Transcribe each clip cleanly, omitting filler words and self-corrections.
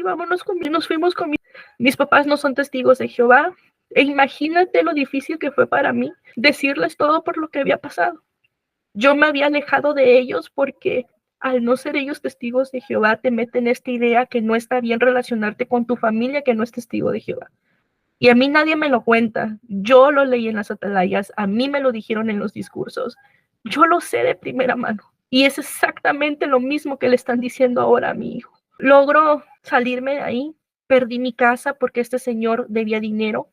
vámonos nos fuimos con mis papás no son testigos de Jehová. E imagínate lo difícil que fue para mí decirles todo por lo que había pasado. Yo me había alejado de ellos porque al no ser ellos testigos de Jehová, te meten esta idea que no está bien relacionarte con tu familia que no es testigo de Jehová. Y a mí nadie me lo cuenta. Yo lo leí en las atalayas, a mí me lo dijeron en los discursos. Yo lo sé de primera mano. Y es exactamente lo mismo que le están diciendo ahora a mi hijo. Logro salirme de ahí, perdí mi casa porque este señor debía dinero.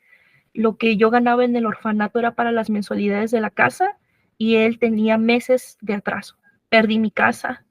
Lo que yo ganaba en el orfanato era para las mensualidades de la casa y él tenía meses de atraso. Perdí mi casa,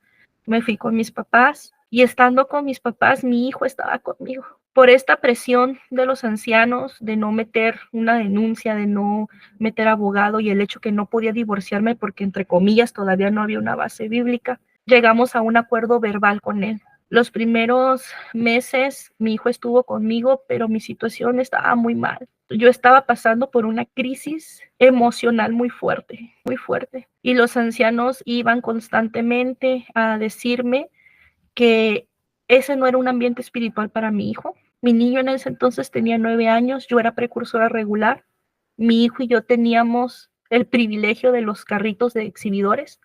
me fui con mis papás y estando con mis papás, mi hijo estaba conmigo. Por esta presión de los ancianos de no meter una denuncia, de no meter abogado y el hecho que no podía divorciarme porque, entre comillas, todavía no había una base bíblica, llegamos a un acuerdo verbal con él. Los primeros meses mi hijo estuvo conmigo, pero mi situación estaba muy mal. Yo estaba pasando por una crisis emocional muy fuerte, muy fuerte. Y los ancianos iban constantemente a decirme que ese no era un ambiente espiritual para mi hijo. Mi niño en ese entonces tenía 9 años, yo era precursora regular. Mi hijo y yo teníamos el privilegio de los carritos de exhibidores.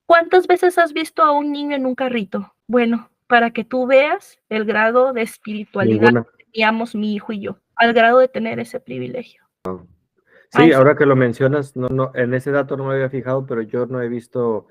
¿Cuántas veces has visto a un niño en un carrito? Bueno, para que tú veas el grado de espiritualidad que teníamos mi hijo y yo, al grado de tener ese privilegio. Sí, ahora que lo mencionas, no, en ese dato no me había fijado, pero yo no he visto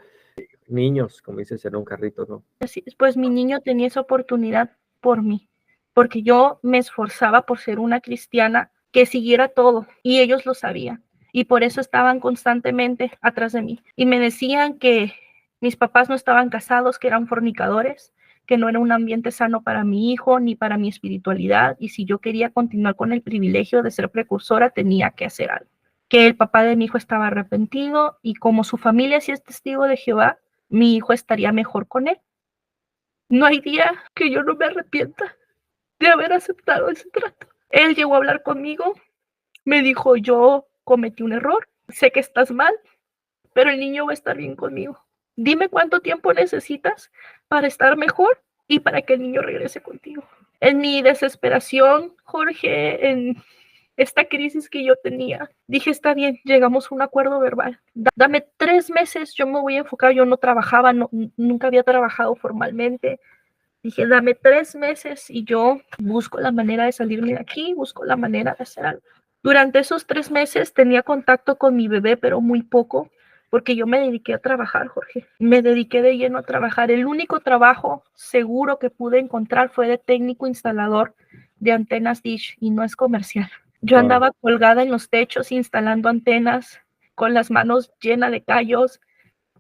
niños, como dices, en un carrito, ¿no? Así, pues mi niño tenía esa oportunidad por mí, porque yo me esforzaba por ser una cristiana que siguiera todo y ellos lo sabían y por eso estaban constantemente atrás de mí y me decían que mis papás no estaban casados, que eran fornicadores, que no era un ambiente sano para mi hijo ni para mi espiritualidad y si yo quería continuar con el privilegio de ser precursora tenía que hacer algo, que el papá de mi hijo estaba arrepentido y como su familia sí es testigo de Jehová, mi hijo estaría mejor con él. No hay día que yo no me arrepienta de haber aceptado ese trato. Él llegó a hablar conmigo, me dijo, yo cometí un error, sé que estás mal, pero el niño va a estar bien conmigo. Dime cuánto tiempo necesitas para estar mejor y para que el niño regrese contigo. En mi desesperación, Jorge, en esta crisis que yo tenía, dije, está bien, llegamos a un acuerdo verbal. Dame 3 meses, yo me voy a enfocar, yo no trabajaba, nunca había trabajado formalmente. Dije, dame 3 meses y yo busco la manera de salirme de aquí, busco la manera de hacer algo. Durante esos 3 meses tenía contacto con mi bebé, pero muy poco, porque yo me dediqué a trabajar, Jorge. Me dediqué de lleno a trabajar. El único trabajo seguro que pude encontrar fue de técnico instalador de antenas Dish y no es comercial. Yo andaba colgada en los techos instalando antenas con las manos llenas de callos,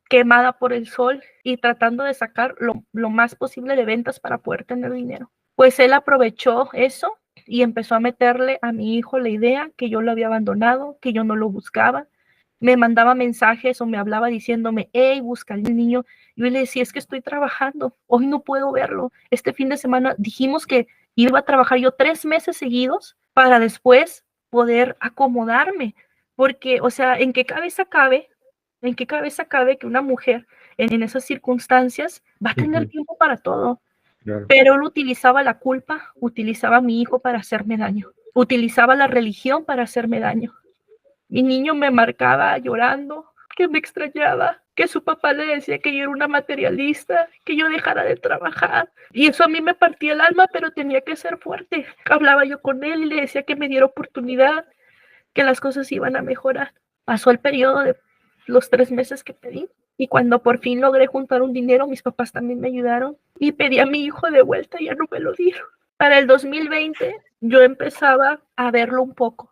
quemada por el sol y tratando de sacar lo más posible de ventas para poder tener dinero. Pues él aprovechó eso y empezó a meterle a mi hijo la idea que yo lo había abandonado, que yo no lo buscaba. Me mandaba mensajes o me hablaba diciéndome, hey, busca al niño. Yo le decía, es que estoy trabajando, hoy no puedo verlo. Este fin de semana dijimos que iba a trabajar yo 3 meses seguidos para después poder acomodarme. Porque, o sea, ¿en qué cabeza cabe que una mujer en esas circunstancias va a tener tiempo para todo? Claro. Pero él utilizaba la culpa, utilizaba a mi hijo para hacerme daño, utilizaba la religión para hacerme daño. Mi niño me marcaba llorando, que me extrañaba, que su papá le decía que yo era una materialista, que yo dejara de trabajar. Y eso a mí me partía el alma, pero tenía que ser fuerte. Hablaba yo con él y le decía que me diera oportunidad, que las cosas iban a mejorar. Pasó el periodo de los 3 meses que pedí y cuando por fin logré juntar un dinero, mis papás también me ayudaron y pedí a mi hijo de vuelta y ya no me lo dieron. Para el 2020 yo empezaba a verlo un poco.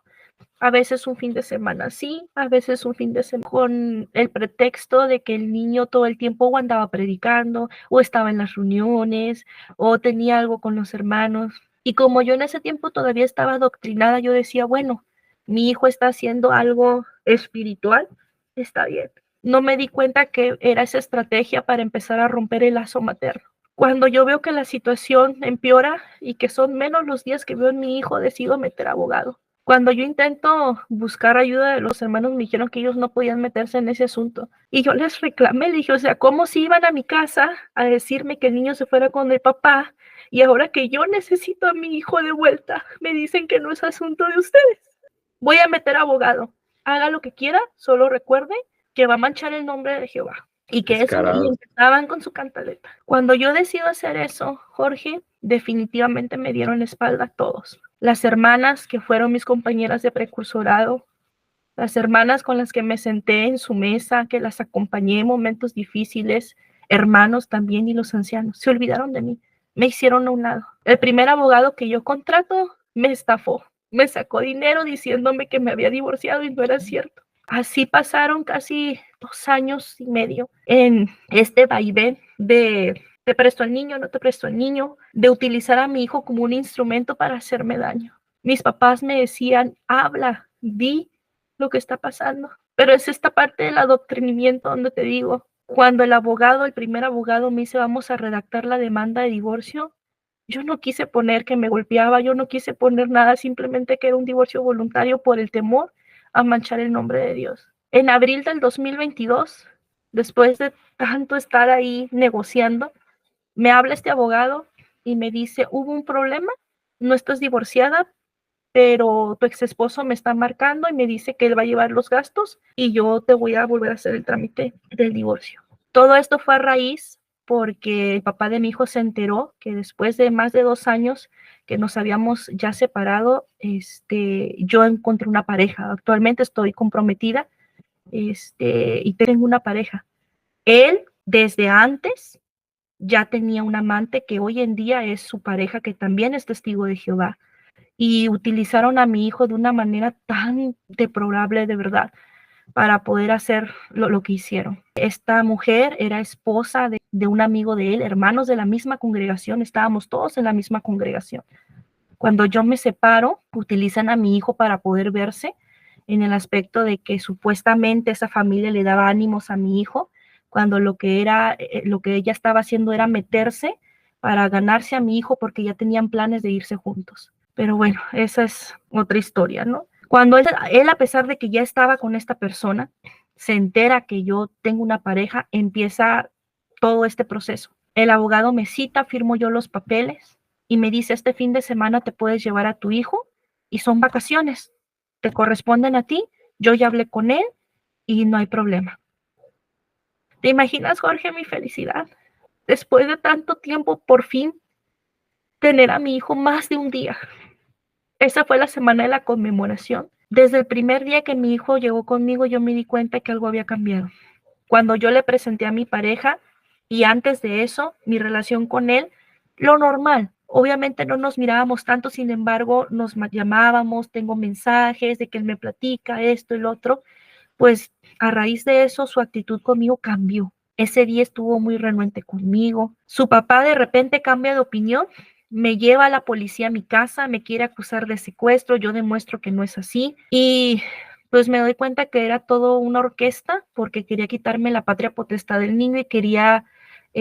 A veces un fin de semana sí, a veces un fin de semana con el pretexto de que el niño todo el tiempo o andaba predicando o estaba en las reuniones o tenía algo con los hermanos. Y como yo en ese tiempo todavía estaba adoctrinada, yo decía, bueno, mi hijo está haciendo algo espiritual, está bien. No me di cuenta que era esa estrategia para empezar a romper el lazo materno. Cuando yo veo que la situación empeora y que son menos los días que veo en mi hijo, decido meter abogado. Cuando yo intento buscar ayuda de los hermanos, me dijeron que ellos no podían meterse en ese asunto. Y yo les reclamé, dije, o sea, ¿cómo si iban a mi casa a decirme que el niño se fuera con el papá Y ahora que yo necesito a mi hijo de vuelta, me dicen que no es asunto de ustedes. Voy a meter abogado. Haga lo que quiera, solo recuerde que va a manchar el nombre de Jehová. Y que eso, y empezaban con su cantaleta. Cuando yo decido hacer eso, Jorge, definitivamente me dieron la espalda a todos. Las hermanas que fueron mis compañeras de precursorado, las hermanas con las que me senté en su mesa, que las acompañé en momentos difíciles, hermanos también y los ancianos, se olvidaron de mí, me hicieron a un lado. El primer abogado que yo contrato me estafó, me sacó dinero diciéndome que me había divorciado y no era cierto. Así pasaron casi 2 años y medio en este vaivén de te presto al niño, no te presto al niño, de utilizar a mi hijo como un instrumento para hacerme daño. Mis papás me decían, habla, di lo que está pasando. Pero es esta parte del adoctrinamiento donde te digo, cuando el primer abogado me dice, vamos a redactar la demanda de divorcio, yo no quise poner que me golpeaba, yo no quise poner nada, simplemente que era un divorcio voluntario por el temor a manchar el nombre de Dios. En abril del 2022, después de tanto estar ahí negociando, me habla este abogado y me dice, hubo un problema, no estás divorciada, pero tu ex esposo me está marcando y me dice que él va a llevar los gastos y yo te voy a volver a hacer el trámite del divorcio. Todo esto fue a raíz porque el papá de mi hijo se enteró que después de más de 2 años que nos habíamos ya separado, yo encontré una pareja. Actualmente estoy comprometida, y tengo una pareja. Él, desde antes, ya tenía un amante que hoy en día es su pareja, que también es testigo de Jehová. Y utilizaron a mi hijo de una manera tan deplorable, de verdad, para poder hacer lo que hicieron. Esta mujer era esposa de un amigo de él, hermanos de la misma congregación, estábamos todos en la misma congregación. Cuando yo me separo, utilizan a mi hijo para poder verse, en el aspecto de que supuestamente esa familia le daba ánimos a mi hijo, cuando lo que ella estaba haciendo era meterse para ganarse a mi hijo porque ya tenían planes de irse juntos. Pero bueno, esa es otra historia, ¿no? Cuando él, a pesar de que ya estaba con esta persona, se entera que yo tengo una pareja, empieza todo este proceso. El abogado me cita, firmo yo los papeles y me dice, este fin de semana te puedes llevar a tu hijo y son vacaciones, te corresponden a ti, yo ya hablé con él y no hay problema. ¿Te imaginas, Jorge, mi felicidad? Después de tanto tiempo, por fin, tener a mi hijo más de un día. Esa fue la semana de la conmemoración. Desde el primer día que mi hijo llegó conmigo, yo me di cuenta que algo había cambiado. Cuando yo le presenté a mi pareja y antes de eso, mi relación con él, lo normal. Obviamente no nos mirábamos tanto, sin embargo, nos llamábamos, tengo mensajes de que él me platica esto y lo otro. Pues a raíz de eso, su actitud conmigo cambió. Ese día estuvo muy renuente conmigo. Su papá de repente cambia de opinión, me lleva a la policía a mi casa, me quiere acusar de secuestro, yo demuestro que no es así y pues me doy cuenta que era todo una orquesta porque quería quitarme la patria potestad del niño y quería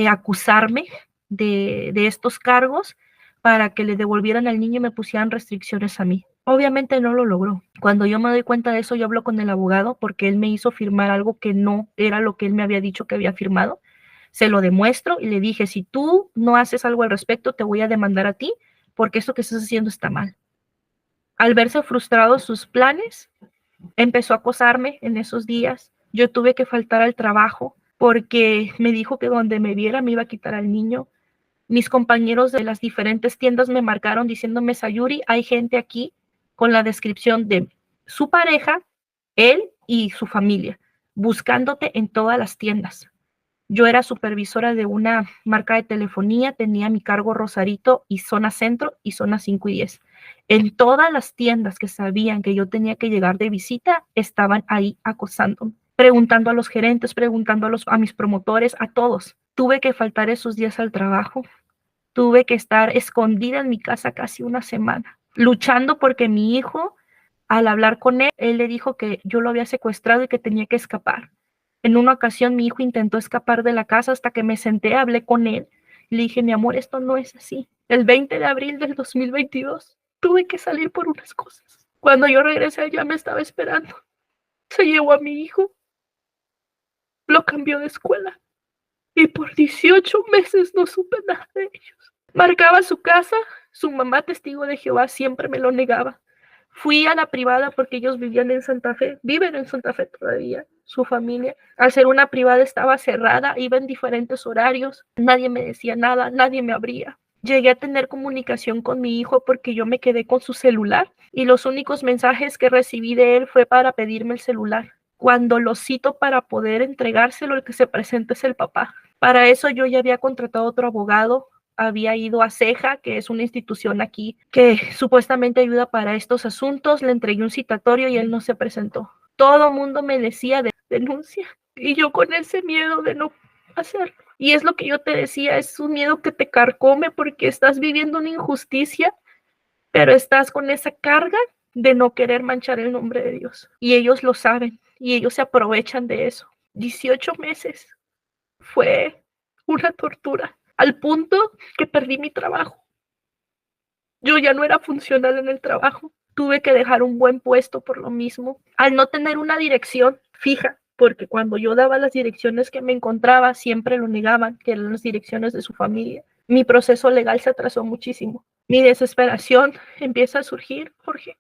acusarme de estos cargos para que le devolvieran al niño y me pusieran restricciones a mí. Obviamente no lo logró. Cuando yo me doy cuenta de eso, yo hablo con el abogado porque él me hizo firmar algo que no era lo que él me había dicho que había firmado. Se lo demuestro y le dije, si tú no haces algo al respecto, te voy a demandar a ti porque esto que estás haciendo está mal. Al verse frustrados sus planes, empezó a acosarme en esos días. Yo tuve que faltar al trabajo porque me dijo que donde me viera me iba a quitar al niño. Mis compañeros de las diferentes tiendas me marcaron diciéndome, Sayuri, hay gente aquí con la descripción de su pareja, él y su familia, buscándote en todas las tiendas. Yo era supervisora de una marca de telefonía, tenía mi cargo Rosarito y zona centro y zona 5 y 10. En todas las tiendas que sabían que yo tenía que llegar de visita, estaban ahí acosándome, preguntando a los gerentes, preguntando a mis promotores, a todos. Tuve que faltar esos días al trabajo, tuve que estar escondida en mi casa casi una semana, luchando porque mi hijo, al hablar con él, él le dijo que yo lo había secuestrado y que tenía que escapar. En una ocasión mi hijo intentó escapar de la casa hasta que me senté, hablé con él. Le dije, mi amor, esto no es así. El 20 de abril del 2022 tuve que salir por unas cosas. Cuando yo regresé, ella me estaba esperando. Se llevó a mi hijo, lo cambió de escuela y por 18 meses no supe nada de ellos. Marcaba su casa, su mamá testigo de Jehová siempre me lo negaba. Fui a la privada porque ellos vivían en Santa Fe, viven en Santa Fe todavía, su familia. Al ser una privada estaba cerrada, iba en diferentes horarios, nadie me decía nada, nadie me abría. Llegué a tener comunicación con mi hijo porque yo me quedé con su celular y los únicos mensajes que recibí de él fue para pedirme el celular. Cuando lo cito para poder entregárselo, el que se presenta es el papá. Para eso yo ya había contratado otro abogado, había ido a CEJA, que es una institución aquí que supuestamente ayuda para estos asuntos, le entregué un citatorio y él no se presentó. Todo el mundo me decía de denuncia y yo con ese miedo de no hacerlo. Y es lo que yo te decía, es un miedo que te carcome porque estás viviendo una injusticia, pero estás con esa carga de no querer manchar el nombre de Dios. Y ellos lo saben y ellos se aprovechan de eso. 18 meses fue una tortura, al punto que perdí mi trabajo. Yo ya no era funcional en el trabajo. Tuve que dejar un buen puesto por lo mismo. Al no tener una dirección fija, porque cuando yo daba las direcciones que me encontraba, siempre lo negaban, que eran las direcciones de su familia. Mi proceso legal se atrasó muchísimo. Mi desesperación empieza a surgir, Jorge.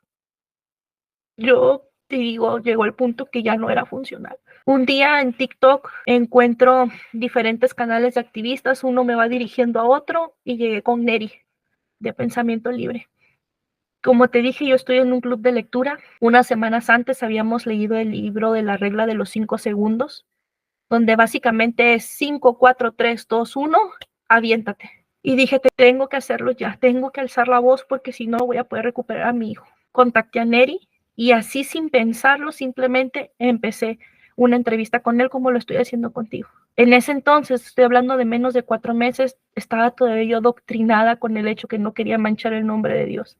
Yo te digo, llegó el punto que ya no era funcional. Un día en TikTok encuentro diferentes canales de activistas, uno me va dirigiendo a otro y llegué con Neri, de Pensamiento Libre. Como te dije, yo estoy en un club de lectura. Unas semanas antes habíamos leído el libro de la regla de los 5 segundos, donde básicamente es 5, 4, 3, 2, 1, aviéntate. Y dije, tengo que hacerlo ya, tengo que alzar la voz porque si no voy a poder recuperar a mi hijo. Contacté a Neri y así sin pensarlo, simplemente empecé una entrevista con él como lo estoy haciendo contigo. En ese entonces, estoy hablando de menos de 4 meses, estaba todavía yo doctrinada con el hecho que no quería manchar el nombre de Dios.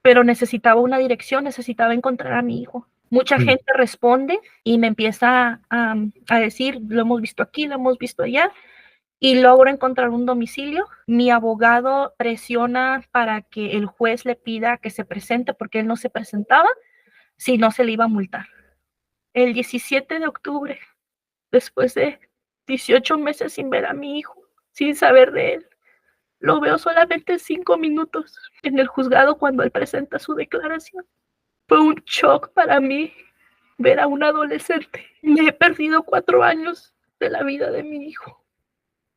Pero necesitaba una dirección, necesitaba encontrar a mi hijo. Mucha gente responde y me empieza a decir, lo hemos visto aquí, lo hemos visto allá, y logro encontrar un domicilio. Mi abogado presiona para que el juez le pida que se presente porque él no se presentaba, si no se le iba a multar. El 17 de octubre, después de 18 meses sin ver a mi hijo, sin saber de él, lo veo solamente 5 minutos en el juzgado cuando él presenta su declaración. Fue un shock para mí ver a un adolescente. Me he perdido 4 años de la vida de mi hijo.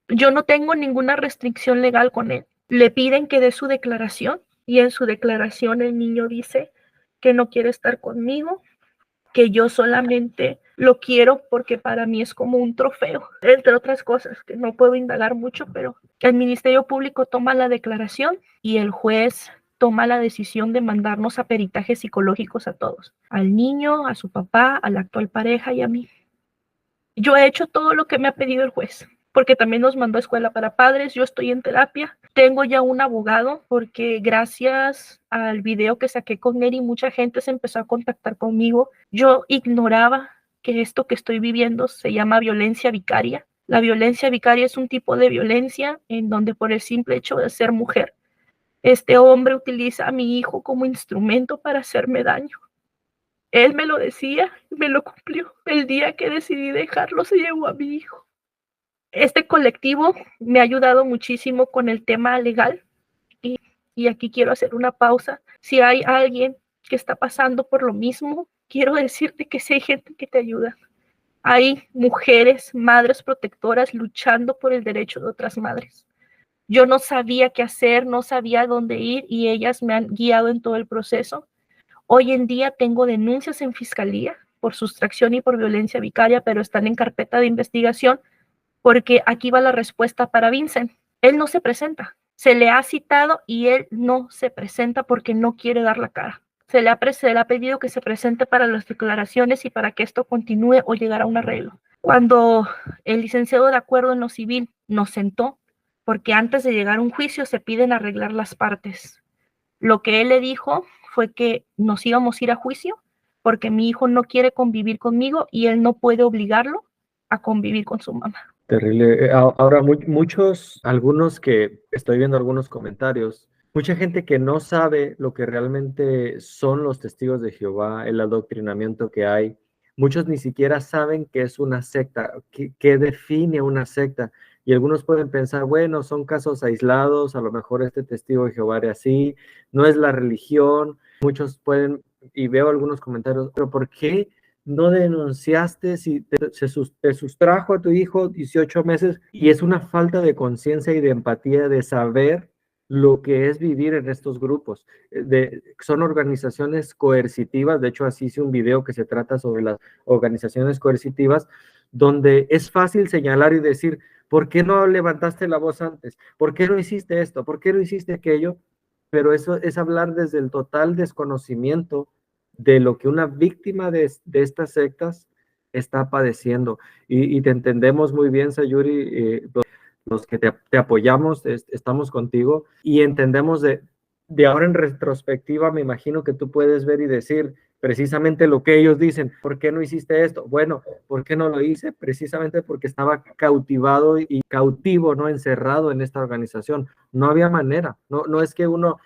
Yo no tengo ninguna restricción legal con él. Le piden que dé su declaración y en su declaración el niño dice que no quiere estar conmigo, que yo solamente lo quiero porque para mí es como un trofeo, entre otras cosas que no puedo indagar mucho, pero el Ministerio Público toma la declaración y el juez toma la decisión de mandarnos a peritajes psicológicos a todos, al niño, a su papá, a la actual pareja y a mí. Yo he hecho todo lo que me ha pedido el juez, porque también nos mandó a escuela para padres, yo estoy en terapia, tengo ya un abogado, porque gracias al video que saqué con Neri, mucha gente se empezó a contactar conmigo. Yo ignoraba que esto que estoy viviendo se llama violencia vicaria. La violencia vicaria es un tipo de violencia en donde por el simple hecho de ser mujer, este hombre utiliza a mi hijo como instrumento para hacerme daño. Él me lo decía, me lo cumplió. El día que decidí dejarlo, se llevó a mi hijo. Este colectivo me ha ayudado muchísimo con el tema legal y aquí quiero hacer una pausa. Si hay alguien que está pasando por lo mismo, quiero decirte que sí hay gente que te ayuda. Hay mujeres, madres protectoras luchando por el derecho de otras madres. Yo no sabía qué hacer, no sabía dónde ir y ellas me han guiado en todo el proceso. Hoy en día tengo denuncias en fiscalía por sustracción y por violencia vicaria, pero están en carpeta de investigación porque aquí va la respuesta para Vincent. Él no se presenta. Se le ha citado y él no se presenta porque no quiere dar la cara. Se le ha pedido que se presente para las declaraciones y para que esto continúe o llegar a un arreglo. Cuando el licenciado de acuerdo en lo civil nos sentó, porque antes de llegar a un juicio se piden arreglar las partes. Lo que él le dijo fue que nos íbamos a ir a juicio porque mi hijo no quiere convivir conmigo y él no puede obligarlo a convivir con su mamá. Terrible. Ahora, algunos que estoy viendo algunos comentarios, mucha gente que no sabe lo que realmente son los testigos de Jehová, el adoctrinamiento que hay, muchos ni siquiera saben qué es una secta, qué define una secta. Y algunos pueden pensar, bueno, son casos aislados, a lo mejor este testigo de Jehová era así, no es la religión. Muchos pueden, y veo algunos comentarios, pero ¿por qué no denunciaste si te sustrajo a tu hijo 18 meses? Y es una falta de conciencia y de empatía de saber lo que es vivir en estos grupos. Son organizaciones coercitivas. De hecho, así hice un video que se trata sobre las organizaciones coercitivas, donde es fácil señalar y decir, ¿por qué no levantaste la voz antes? ¿Por qué no hiciste esto? ¿Por qué no hiciste aquello? Pero eso es hablar desde el total desconocimiento de lo que una víctima de estas sectas está padeciendo. Y te entendemos muy bien, Sayuri, los que te apoyamos, estamos contigo y entendemos de ahora en retrospectiva, me imagino que tú puedes ver y decir precisamente lo que ellos dicen. ¿Por qué no hiciste esto? Bueno, ¿por qué no lo hice? Precisamente porque estaba cautivado y cautivo, ¿no? Encerrado en esta organización. No había manera. No es que uno,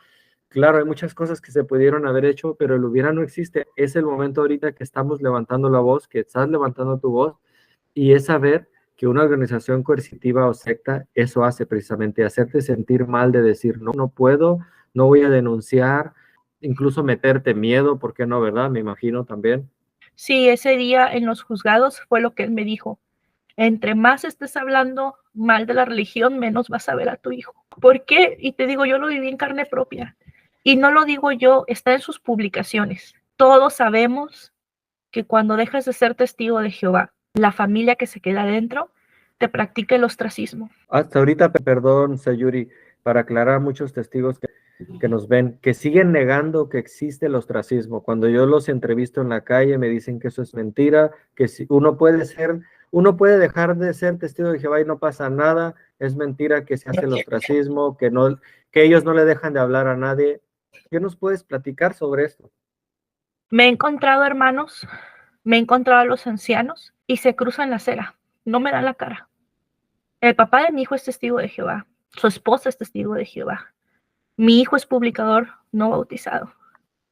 claro, hay muchas cosas que se pudieron haber hecho, pero el hubiera no existe. Es el momento ahorita que estamos levantando la voz, que estás levantando tu voz, y es saber que una organización coercitiva o secta, eso hace precisamente, hacerte sentir mal de decir, no, no puedo, no voy a denunciar, incluso meterte miedo, ¿por qué no, verdad? Me imagino también. Sí, ese día en los juzgados fue lo que él me dijo. Entre más estés hablando mal de la religión, menos vas a ver a tu hijo. ¿Por qué? Y te digo, yo lo viví en carne propia. Y no lo digo yo, está en sus publicaciones. Todos sabemos que cuando dejas de ser testigo de Jehová, la familia que se queda adentro te practica el ostracismo. Hasta ahorita, perdón, Sayuri, para aclarar a muchos testigos que nos ven, que siguen negando que existe el ostracismo. Cuando yo los entrevisto en la calle, me dicen que eso es mentira, que si uno puede dejar de ser testigo de Jehová y no pasa nada, es mentira que se hace el ostracismo, que ellos no le dejan de hablar a nadie. ¿Qué nos puedes platicar sobre esto? Me he encontrado hermanos, me he encontrado a los ancianos y se cruzan la acera, no me dan la cara. El papá de mi hijo es testigo de Jehová, su esposa es testigo de Jehová, mi hijo es publicador no bautizado,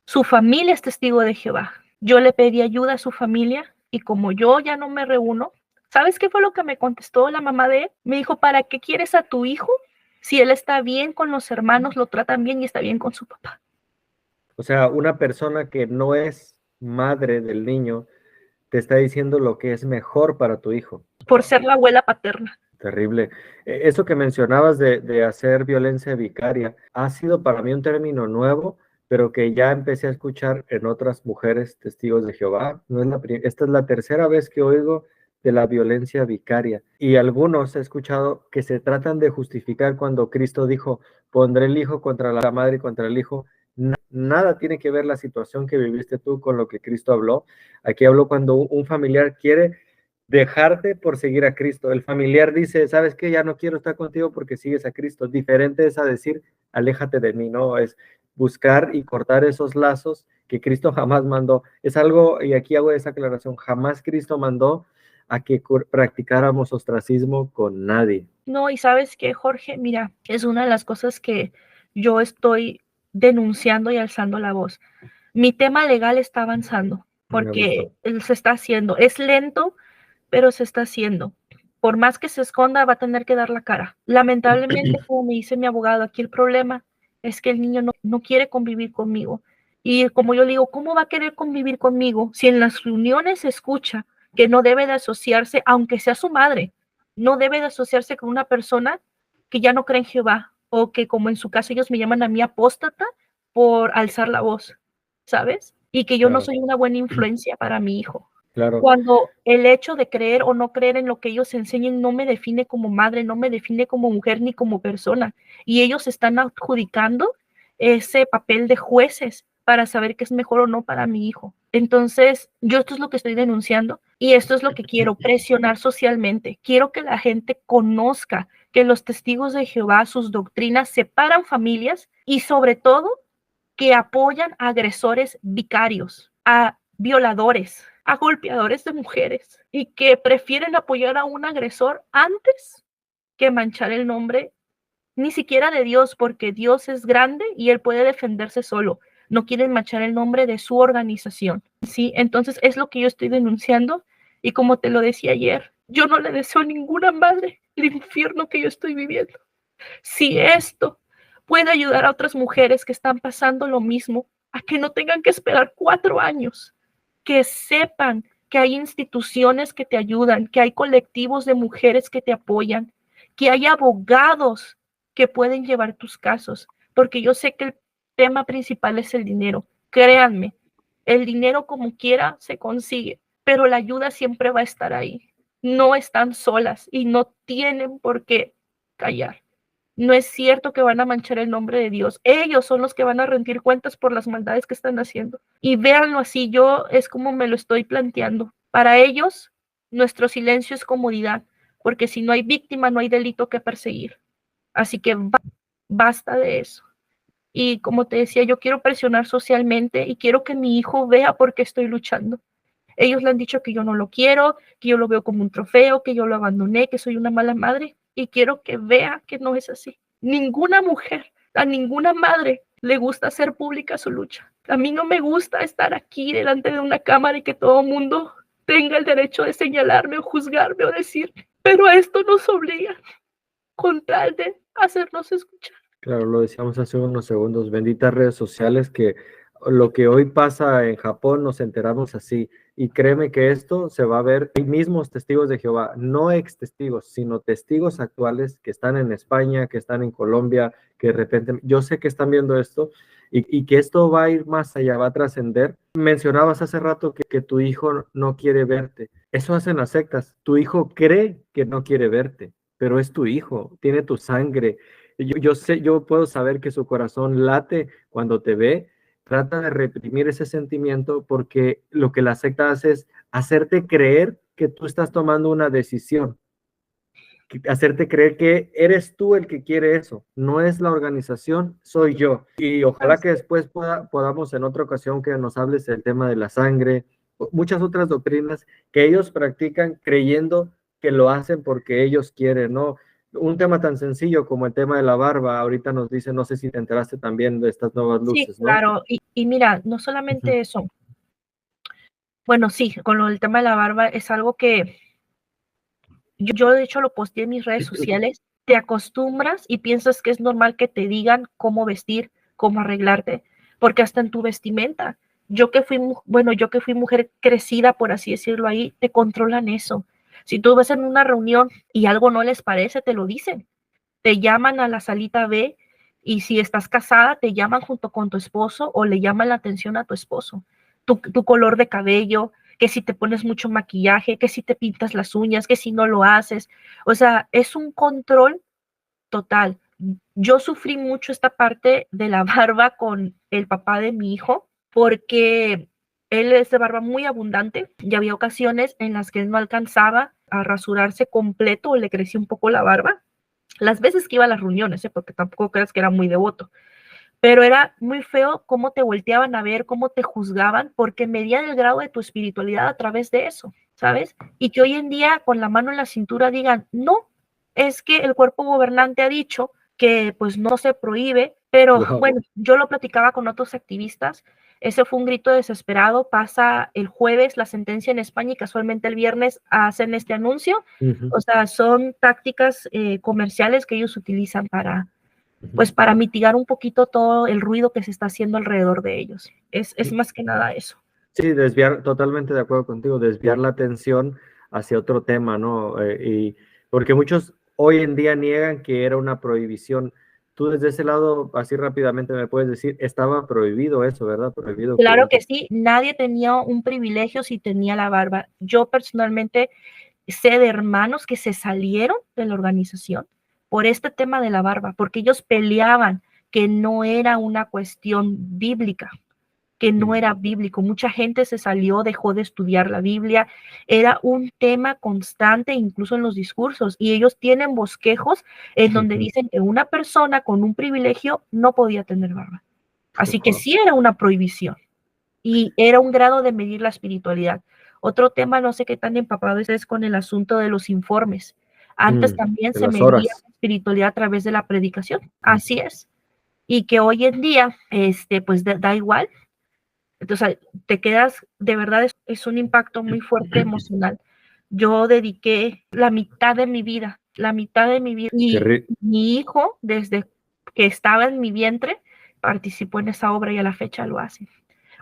su familia es testigo de Jehová. Yo le pedí ayuda a su familia y como yo ya no me reúno, ¿sabes qué fue lo que me contestó la mamá de él? Me dijo, ¿para qué quieres a tu hijo si él está bien con los hermanos, lo tratan bien y está bien con su papá? O sea, una persona que no es madre del niño te está diciendo lo que es mejor para tu hijo. Por ser la abuela paterna. Terrible. Eso que mencionabas de hacer violencia vicaria ha sido para mí un término nuevo, pero que ya empecé a escuchar en otras mujeres testigos de Jehová. No es esta es la tercera vez que oigo de la violencia vicaria. Y algunos he escuchado que se tratan de justificar cuando Cristo dijo, pondré el hijo contra la madre y contra el hijo. Nada tiene que ver la situación que viviste tú con lo que Cristo habló. Aquí habló cuando un familiar quiere dejarte por seguir a Cristo. El familiar dice, ¿sabes qué? Ya no quiero estar contigo porque sigues a Cristo. Diferente es a decir, aléjate de mí, ¿no? Es buscar y cortar esos lazos que Cristo jamás mandó. Es algo, y aquí hago esa aclaración, jamás Cristo mandó a que practicáramos ostracismo con nadie. No, y sabes qué, Jorge, mira, es una de las cosas que yo estoy denunciando y alzando la voz. Mi tema legal está avanzando porque se está haciendo. Es lento, pero se está haciendo. Por más que se esconda, va a tener que dar la cara. Lamentablemente, como me dice mi abogado, aquí el problema es que el niño no quiere convivir conmigo. Y como yo le digo, ¿cómo va a querer convivir conmigo si en las reuniones se escucha que no debe de asociarse, aunque sea su madre, no debe de asociarse con una persona que ya no cree en Jehová o que, como en su caso, ellos me llaman a mí apóstata por alzar la voz, ¿sabes? Y que yo no soy una buena influencia para mi hijo. Claro. Cuando el hecho de creer o no creer en lo que ellos enseñen no me define como madre, no me define como mujer ni como persona. Y ellos están adjudicando ese papel de jueces para saber qué es mejor o no para mi hijo. Entonces, yo esto es lo que estoy denunciando y esto es lo que quiero, presionar socialmente. Quiero que la gente conozca que los testigos de Jehová, sus doctrinas separan familias y sobre todo que apoyan a agresores vicarios, a violadores, a golpeadores de mujeres y que prefieren apoyar a un agresor antes que manchar el nombre ni siquiera de Dios, porque Dios es grande y él puede defenderse solo, no quieren manchar el nombre de su organización, ¿sí? Entonces es lo que yo estoy denunciando y como te lo decía ayer, yo no le deseo a ninguna madre el infierno que yo estoy viviendo. Si esto puede ayudar a otras mujeres que están pasando lo mismo, a que no tengan que esperar 4 años, que sepan que hay instituciones que te ayudan, que hay colectivos de mujeres que te apoyan, que hay abogados que pueden llevar tus casos, porque yo sé que el tema principal es el dinero. Créanme, el dinero como quiera se consigue, pero la ayuda siempre va a estar ahí. No están solas y no tienen por qué callar. No es cierto que van a manchar el nombre de Dios. Ellos son los que van a rendir cuentas por las maldades que están haciendo. Y véanlo así, yo es como me lo estoy planteando. Para ellos, nuestro silencio es comodidad, porque si no hay víctima, no hay delito que perseguir. Así que basta de eso. Y como te decía, yo quiero presionar socialmente y quiero que mi hijo vea por qué estoy luchando. Ellos le han dicho que yo no lo quiero, que yo lo veo como un trofeo, que yo lo abandoné, que soy una mala madre. Y quiero que vea que no es así. Ninguna mujer, a ninguna madre le gusta hacer pública su lucha. A mí no me gusta estar aquí delante de una cámara y que todo el mundo tenga el derecho de señalarme o juzgarme o decir, pero a esto nos obliga con tal de hacernos escuchar. Claro, lo decíamos hace unos segundos, benditas redes sociales que lo que hoy pasa en Japón nos enteramos así. Y créeme que esto se va a ver, hay mismos testigos de Jehová, no ex testigos, sino testigos actuales que están en España, que están en Colombia, que de repente, yo sé que están viendo esto y que esto va a ir más allá, va a trascender. Mencionabas hace rato que tu hijo no quiere verte. Eso hacen las sectas. Tu hijo cree que no quiere verte, pero es tu hijo, tiene tu sangre. Yo sé, yo puedo saber que su corazón late cuando te ve. Trata de reprimir ese sentimiento porque lo que la secta hace es hacerte creer que tú estás tomando una decisión, hacerte creer que eres tú el que quiere eso, no es la organización, soy yo. Y ojalá que después podamos en otra ocasión que nos hables del tema de la sangre, muchas otras doctrinas que ellos practican creyendo que lo hacen porque ellos quieren, ¿no? Un tema tan sencillo como el tema de la barba, ahorita nos dice, no sé si te enteraste también de estas nuevas luces, Sí, ¿no? claro. Y mira, no solamente eso. Bueno, sí, con lo del tema de la barba es algo que yo de hecho lo posteé en mis redes sociales. Te acostumbras y piensas que es normal que te digan cómo vestir, cómo arreglarte, porque hasta en tu vestimenta. Yo que fui mujer crecida, por así decirlo ahí, te controlan eso. Si tú vas en una reunión y algo no les parece, te lo dicen. Te llaman a la salita B y si estás casada, te llaman junto con tu esposo o le llaman la atención a tu esposo. Tu color de cabello, que si te pones mucho maquillaje, que si te pintas las uñas, que si no lo haces. O sea, es un control total. Yo sufrí mucho esta parte de la barba con el papá de mi hijo porque él es de barba muy abundante y había ocasiones en las que él no alcanzaba a rasurarse completo o le crecía un poco la barba las veces que iba a las reuniones, porque tampoco creas que era muy devoto, pero era muy feo cómo te volteaban a ver, cómo te juzgaban, porque medían el grado de tu espiritualidad a través de eso, ¿sabes? Y que hoy en día con la mano en la cintura digan, no, es que el cuerpo gobernante ha dicho que pues no se prohíbe, pero Wow. bueno, yo lo platicaba con otros activistas, ese fue un grito desesperado, pasa el jueves la sentencia en España y casualmente el viernes hacen este anuncio, o sea, son tácticas comerciales que ellos utilizan pues para mitigar un poquito todo el ruido que se está haciendo alrededor de ellos. Es más que nada eso. Sí, desviar, totalmente de acuerdo contigo, desviar la atención hacia otro tema, ¿no? Y porque muchos hoy en día niegan que era una prohibición. Tú desde ese lado, así rápidamente me puedes decir, estaba prohibido eso, ¿verdad? Prohibido Claro que sí, nadie tenía un privilegio si tenía la barba. Yo personalmente sé de hermanos que se salieron de la organización por este tema de la barba, porque ellos peleaban que no era una cuestión bíblica, que no era bíblico. Mucha gente se salió, dejó de estudiar la Biblia. Era un tema constante, incluso en los discursos. Y ellos tienen bosquejos en donde dicen que una persona con un privilegio no podía tener barba. Así que sí era una prohibición. Y era un grado de medir la espiritualidad. Otro tema, no sé qué tan empapado es con el asunto de los informes. Antes también de se las medía horas. la espiritualidad a través de la predicación. Así es. y que hoy en día, pues da igual. Entonces, te quedas, de verdad, es un impacto muy fuerte emocional. Yo dediqué la mitad de mi vida, y mi hijo, desde que estaba en mi vientre, participó en esa obra y a la fecha lo hace.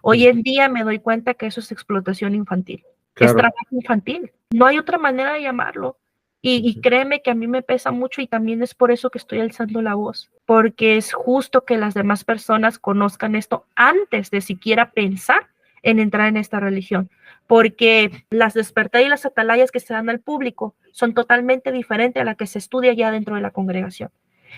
Hoy en día me doy cuenta que eso es explotación infantil, es trabajo infantil, no hay otra manera de llamarlo. Y créeme que a mí me pesa mucho y también es por eso que estoy alzando la voz, porque es justo que las demás personas conozcan esto antes de siquiera pensar en entrar en esta religión, porque las despertar y las atalayas que se dan al público son totalmente diferentes a la que se estudia ya dentro de la congregación.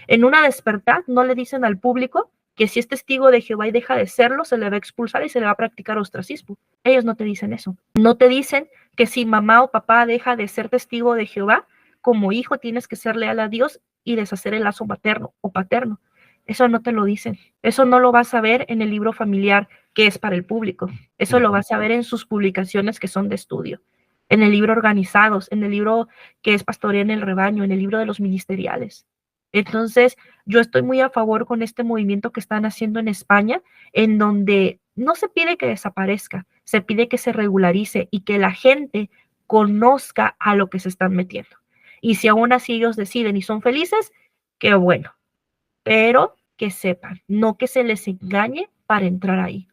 En una despertar no le dicen al público que si es testigo de Jehová y deja de serlo, se le va a expulsar y se le va a practicar ostracismo. Ellos no te dicen eso. No te dicen que si mamá o papá deja de ser testigo de Jehová, como hijo tienes que ser leal a Dios y deshacer el lazo materno o paterno. Eso no te lo dicen. Eso no lo vas a ver en el libro familiar que es para el público. Eso lo vas a ver en sus publicaciones que son de estudio, en el libro organizados, en el libro que es Pastorea en el Rebaño, en el libro de los ministeriales. Entonces, yo estoy muy a favor con este movimiento que están haciendo en España, en donde no se pide que desaparezca, se pide que se regularice y que la gente conozca a lo que se están metiendo. Y si aún así ellos deciden y son felices, qué bueno, pero que sepan, no que se les engañe para entrar ahí.